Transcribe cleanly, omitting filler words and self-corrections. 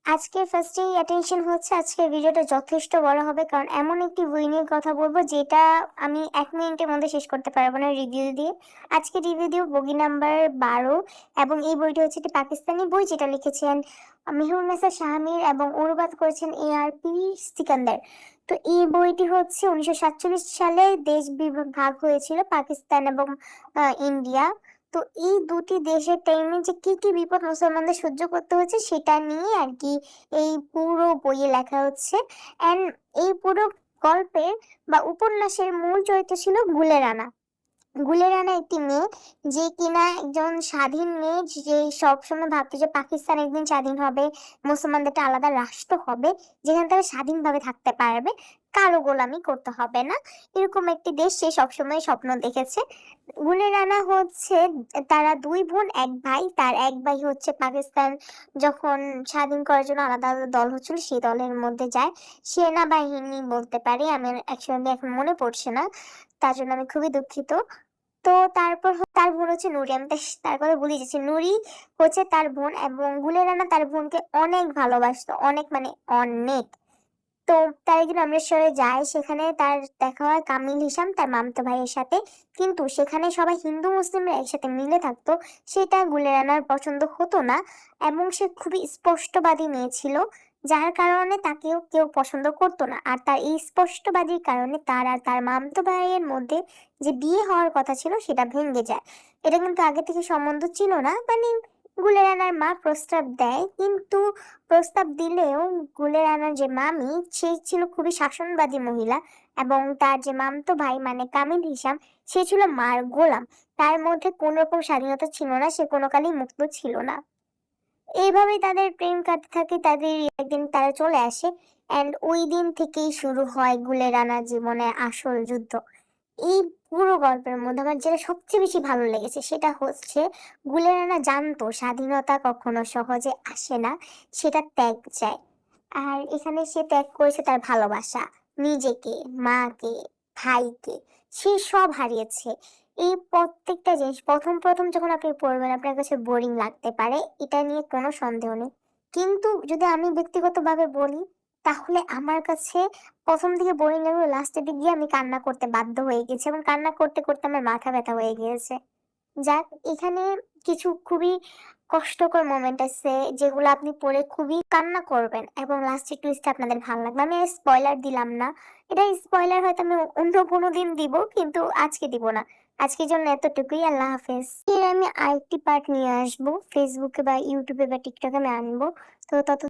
আজকের ফার্স্টেই অ্যাটেনশন হচ্ছে আজকের ভিডিওটা যথেষ্ট বড় হবে, কারণ এমন একটি বই নিয়ে কথা বলবো যেটা আমি 1 মিনিটের মধ্যে শেষ করতে পারবো না রিভিউ দিয়ে। আজকে রিভিউ দিব বগি নাম্বার 12, এবং এই বইটা হচ্ছে একটি পাকিস্তানি বই যেটা লিখেছেন মেহরুন্নেসা শাহমীর এবং অনুবাদ করেছেন ARP সিকান্দার। তো এই বইটি হচ্ছে 1947 সালে দেশ ভাগ হয়েছিল পাকিস্তান এবং ইন্ডিয়া। তো এই দুটি দেশের টাইমে যে কি কি বিপদ মুসলমানদের সহ্য করতে হচ্ছে সেটা নিয়ে আর কি এই পুরো বইয়ে লেখা হচ্ছে। এন্ড এই পুরো গল্পের বা উপন্যাসের মূল চরিত্র ছিল গুলে রানা। গুলে রানা একটি মেয়ে, যে কিনা একজন স্বাধীন মেয়ে, যে সবসময় ভাবতো যে পাকিস্তান একদিন স্বাধীন হবে, মুসলমানদের একটা আলাদা রাষ্ট্র হবে যেখানে তারা স্বাধীনভাবে থাকতে পারবে, কারো গোলামি করতে হবে না, এরকম একটি দেশ সে সবসময় স্বপ্ন দেখেছে। গুলে রানা হচ্ছে, তারা দুই বোন এক ভাই, তার এক ভাই হচ্ছে পাকিস্তান যখন স্বাধীন করার জন্য আলাদা আলাদা দল হচ্ছিল সেই দলের মধ্যে যায়, সেনাবাহিনী বলতে পারি, আমি অ্যাকচুয়ালি এখন মনে পড়ছে না, তার জন্য আমি খুবই দুঃখিত। তো তারপর তার বোন হচ্ছে নুরি, আমি তার কথা ভুলে যাচ্ছি, নুরি হচ্ছে তার বোন, এবং গুলে রানা তার বোনকে অনেক ভালোবাসতো, অনেক মানে অনেক। তো তার একদিন অমৃতসরে যায়, সেখানে তার দেখা হয় কামিল হিসাম তার মামতো ভাইয়ের সাথে, কিন্তু সেখানে সবাই হিন্দু মুসলিমরা একসাথে মিলে থাকতো, সেটা গুলে রানার পছন্দ হতো না, এবং সে খুবই স্পষ্টবাদী মেয়ে ছিল, যার কারণে তাকেও কেউ পছন্দ করতো না। আর তার এই স্পষ্টবাদীর কারণে তার আর তার মামতো ভাইয়ের মধ্যে যে বিয়ে হওয়ার কথা ছিল সেটা ভেঙে যায়। এটা কিন্তু আগে থেকে সম্বন্ধ ছিল না, মানে গুলে রানার মা প্রস্তাব দেয়, কিন্তু প্রস্তাব দিলেও গুলে রানার যে মামি সে ছিল খুবই শাসনবাদী মহিলা, এবং তার যে মামতো ভাই মানে কামিল হিসাম সে ছিল মার গোলাম। তার মধ্যে কোন রকম স্বাধীনতা ছিল না, সে কোনো কালেই মুক্ত ছিল না। এইভাবেই তাদের প্রেম কাটতে থাকে, তাদের একদিন তারা চলে আসে, এন্ড ওই দিন থেকেই শুরু হয় গুলে রানার জীবনে আসল যুদ্ধ। এই পুরো গল্পের মধ্যে আমার যেটা সবচেয়ে বেশি ভালো লেগেছে সেটা হচ্ছে গুলে রানা জানতো স্বাধীনতা কখনো সহজে আসে না, সেটা ত্যাগ চায়। আর এখানে সে ত্যাগ করেছে তার ভালোবাসা, নিজেকে, মাকে, ভাইকে, সে সব হারিয়েছে। এই প্রত্যেকটা জিনিস প্রথম প্রথম যখন আপনি পড়বেন আপনার কাছে বোরিং লাগতে পারে, এটা নিয়ে কোনো সন্দেহ নেই, কিন্তু যদি আমি ব্যক্তিগতভাবে বলি তাহলে আমার কাছে প্রথম দিকে বোরিং লাগলো, লাস্টের দিক দিয়ে আমি কান্না করতে বাধ্য হয়ে গেছি, এবং কান্না করতে করতে আমার মাথা ব্যথা হয়ে গিয়েছে। যাক, এখানে কিছু খুবই কষ্টকর মোমেন্ট আছে যেগুলো আপনি পড়ে খুবই কান্না করবেন, এবং লাস্টের টুইস্ট আপনাদের ভালো লাগবে। আমি স্পয়লার দিলাম না, এটা স্পয়লার হয়তো আমি অন্য কোনো দিন দিব, কিন্তু আজকে দিব না। আজকের জন্য এতটুকুই, আল্লাহ হাফেজ। এর আমি আরেকটি পার্ট নিয়ে আসবো, ফেসবুকে বা ইউটিউবে বা টিকটকে আমি আনবো। তো তত